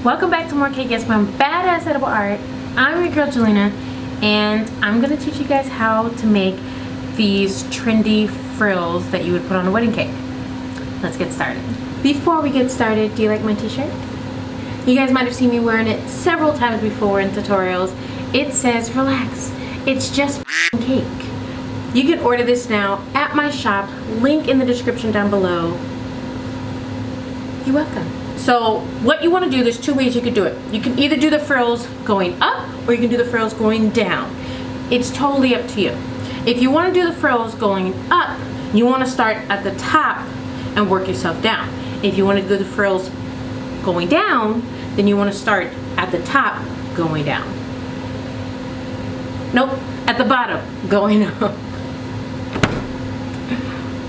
Welcome back to More Cake Yes Mom Badass Edible Art. I'm your girl Jelena, and I'm gonna teach you guys how to make these trendy frills that you would put on a wedding cake. Let's get started. Before we get started, do you like my t-shirt? You guys might have seen me wearing it several times before in tutorials. It says relax, it's just cake. You can order this now at my shop, link in the description down below. You're welcome. So what you want to do, there's two ways you could do it. You can either do the frills going up or you can do the frills going down. It's totally up to you. If you want to do the frills going up, you want to start at the top and work yourself down. If you want to do the frills going down, then you want to start at the top going down. Nope, at the bottom going up.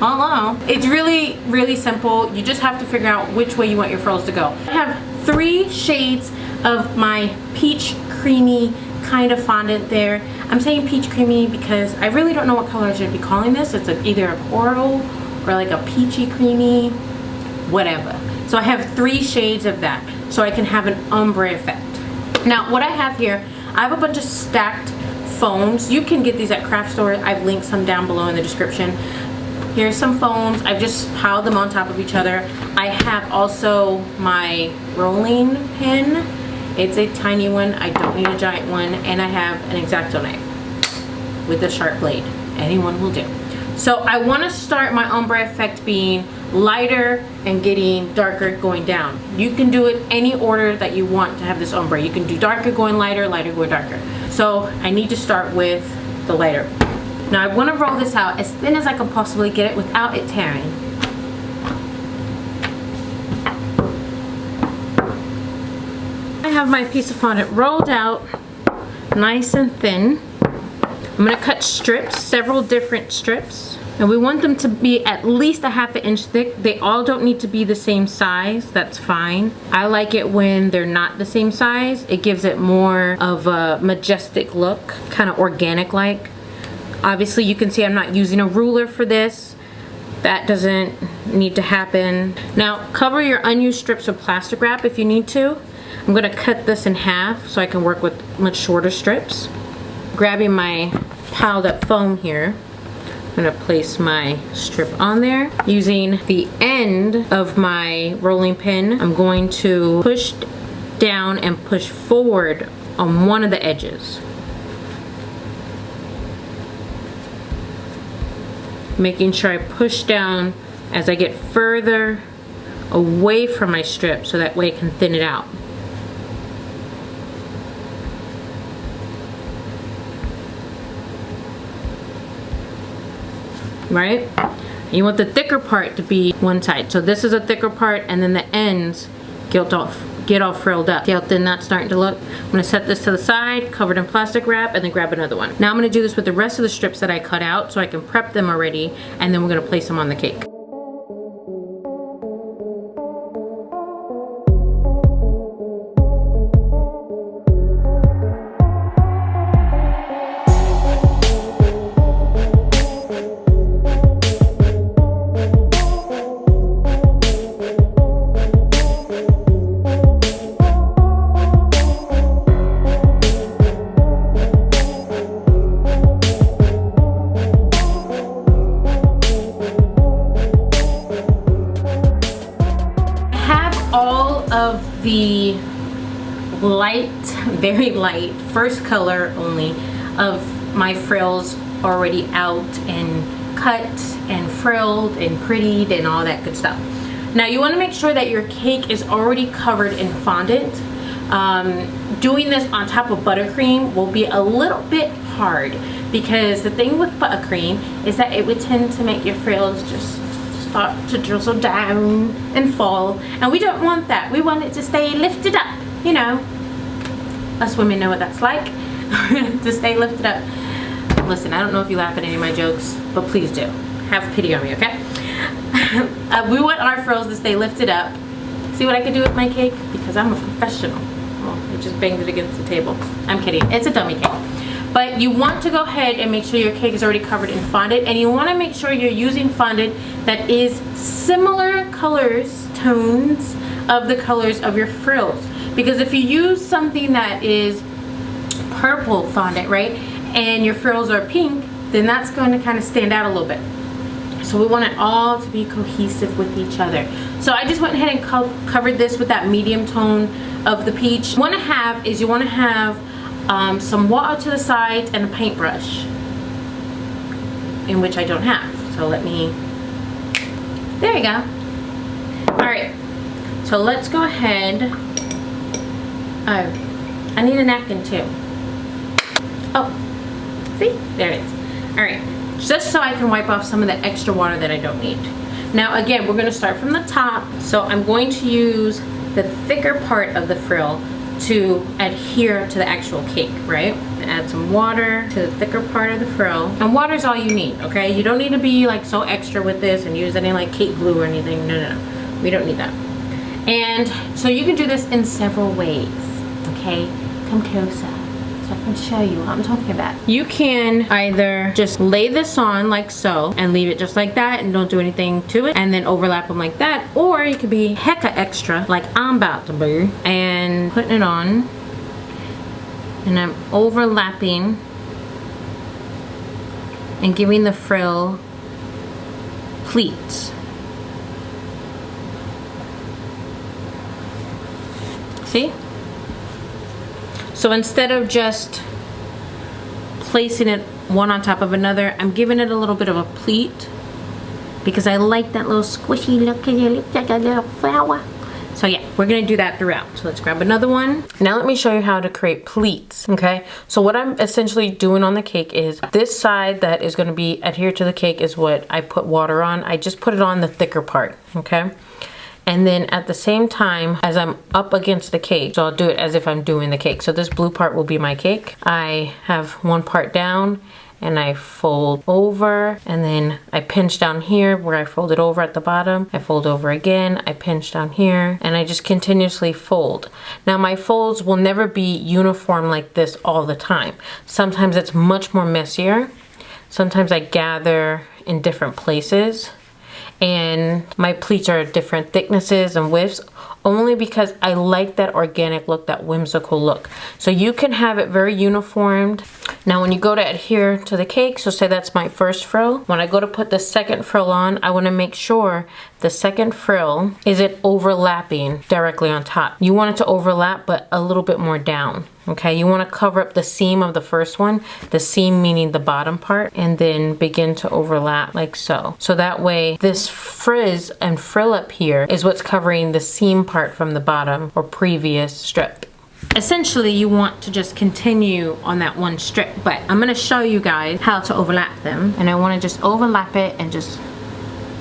Hello. It's really simple. You just have to figure out which way you want your frills to go. I have 3 shades of my peach creamy kind of fondant there. I'm saying peach creamy because I really don't know what color I should be calling this. It's either a coral or like a peachy creamy, whatever. So I have 3 shades of that so I can have an ombre effect. Now what I have here, I have a bunch of stacked foams. You can get these at craft stores. I've linked some down below in the description. Here's some foams. I've just piled them on top of each other. I have also my rolling pin. It's a tiny one. I don't need a giant one. And I have an X-Acto knife with a sharp blade. Anyone will do. So I want to start my ombre effect being lighter and getting darker going down. You can do it any order that you want to have this ombre. You can do darker going lighter, lighter going darker. So I need to start with the lighter. Now I want to roll this out as thin as I can possibly get it without it tearing. I have my piece of fondant rolled out nice and thin. I'm going to cut strips, several different strips. And we want them to be at least a ½ inch thick. They all don't need to be the same size. That's fine. I like it when they're not the same size. It gives it more of a majestic look, kind of organic like. Obviously you can see I'm not using a ruler for this. That doesn't need to happen. Now cover your unused strips with plastic wrap if you need to. I'm going to cut this in half so I can work with much shorter strips. Grabbing my piled up foam here, I'm going to place my strip on there. Using the end of my rolling pin, I'm going to push down and push forward on one of the edges. Making sure I push down as I get further away from my strip so that way I can thin it out. Right? You want the thicker part to be one side. So this is a thicker part and then the ends get all frilled up. See how thin that's starting to look? I'm going to set this to the side, covered in plastic wrap, and then grab another one. Now I'm going to do this with the rest of the strips that I cut out so I can prep them already, and then we're going to place them on the cake. Of the light, very light, first color only of my frills already out and cut and frilled and prettied and all that good stuff. Now you want to make sure that your cake is already covered in fondant. Doing this on top of buttercream will be a little bit hard because the thing with buttercream is that it would tend to make your frills just start to drizzle down and fall, and we don't want that. We want it to stay lifted up, you know. Us women know what that's like. To stay lifted up. Listen, I don't know if you laugh at any of my jokes, but please do. Have pity on me, okay? We want our frills to stay lifted up. See what I can do with my cake? Because I'm a professional. Oh, I just banged it against the table. I'm kidding. It's a dummy cake. But you want to go ahead and make sure your cake is already covered in fondant, and you want to make sure you're using fondant that is similar colors, tones of the colors of your frills. Because if you use something that is purple fondant, right, and your frills are pink, then that's going to kind of stand out a little bit. So we want it all to be cohesive with each other. So I just went ahead and covered this with that medium tone of the peach. What you want to have some water to the side and a paintbrush, in which I don't have. So there you go. All right, so let's go ahead. Oh, I need a napkin too. Oh, see, there it is. All right, just so I can wipe off some of the extra water that I don't need. Now again, we're gonna start from the top. So I'm going to use the thicker part of the frill to adhere to the actual cake, right? Add some water to the thicker part of the frill. And water's all you need, okay? You don't need to be like so extra with this and use any like cake glue or anything. No, no, no, we don't need that. And so you can do this in several ways, okay? Come closer so I can show you what I'm talking about. You can either just lay this on like so and leave it just like that and don't do anything to it and then overlap them like that, or you could be hecka extra like I'm about to be and putting it on, and I'm overlapping and giving the frill pleats. See? So instead of just placing it one on top of another, I'm giving it a little bit of a pleat because I like that little squishy look, because it looks like a little flower. So yeah, we're gonna do that throughout. So let's grab another one. Now let me show you how to create pleats, okay? So what I'm essentially doing on the cake is this side that is gonna be adhered to the cake is what I put water on. I just put it on the thicker part, okay? And then at the same time as I'm up against the cake, so I'll do it as if I'm doing the cake. So this blue part will be my cake. I have one part down and I fold over, and then I pinch down here where I folded over at the bottom. I fold over again, I pinch down here, and I just continuously fold. Now my folds will never be uniform like this all the time. Sometimes it's much more messier. Sometimes I gather in different places. And my pleats are different thicknesses and widths, only because I like that organic look, that whimsical look. So you can have it very uniformed. Now when you go to adhere to the cake, so say that's my first frill, when I go to put the second frill on, I want to make sure the second frill isn't overlapping directly on top. You want it to overlap, but a little bit more down. Okay, you want to cover up the seam of the first one, the seam meaning the bottom part, and then begin to overlap like so. So that way this frizz and frill up here is what's covering the seam part from the bottom or previous strip. Essentially you want to just continue on that one strip, but I'm going to show you guys how to overlap them. And I want to just overlap it and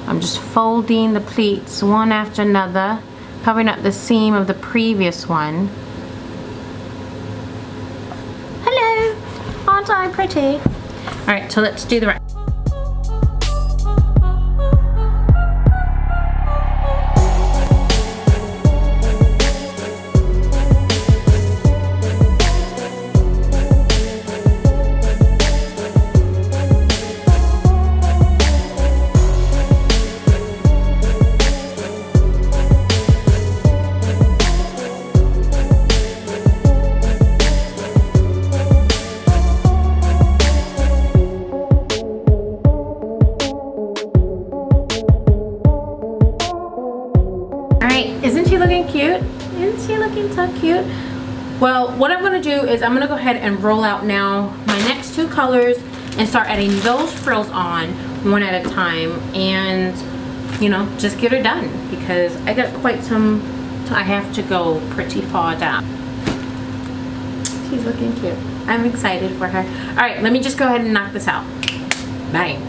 I'm just folding the pleats one after another, covering up the seam of the previous one. Hello, aren't I pretty? All right, so let's do the rest. Isn't she looking cute? Isn't she looking so cute? Well, what I'm going to do is I'm going to go ahead and roll out now my next two colors and start adding those frills on one at a time, and you know, just get her done because I got quite some. I have to go pretty far down. She's looking cute. I'm excited for her. All right, let me just go ahead and knock this out. Bye.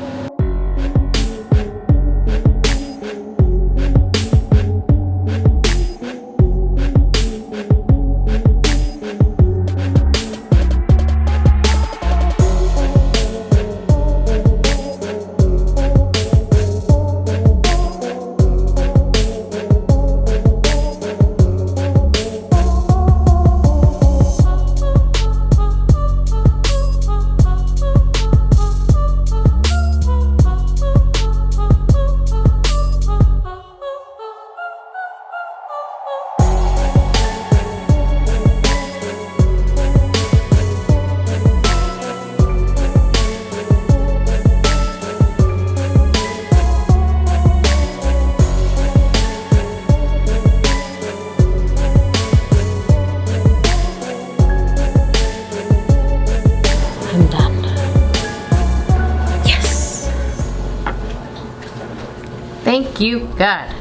you, God.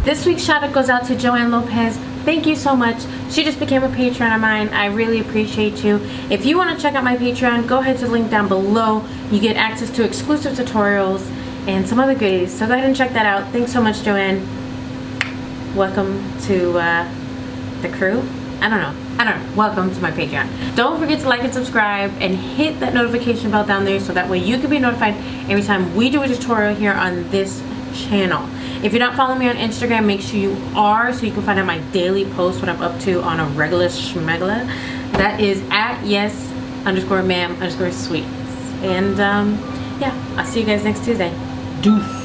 This week's shout out goes out to Joanne Lopez. Thank you so much. She just became a patron of mine. I really appreciate you. If you want to check out my Patreon, go ahead to the link down below. You get access to exclusive tutorials and some other goodies. So go ahead and check that out. Thanks so much, Joanne. Welcome to the crew. I don't know. Welcome to my Patreon. Don't forget to like and subscribe and hit that notification bell down there so that way you can be notified every time we do a tutorial here on this channel. If you're not following me on Instagram, make sure you are so you can find out my daily posts, what I'm up to on a regular schmegula. That is at yes_ma'am_sweets. And yeah, I'll see you guys next Tuesday. Deuce.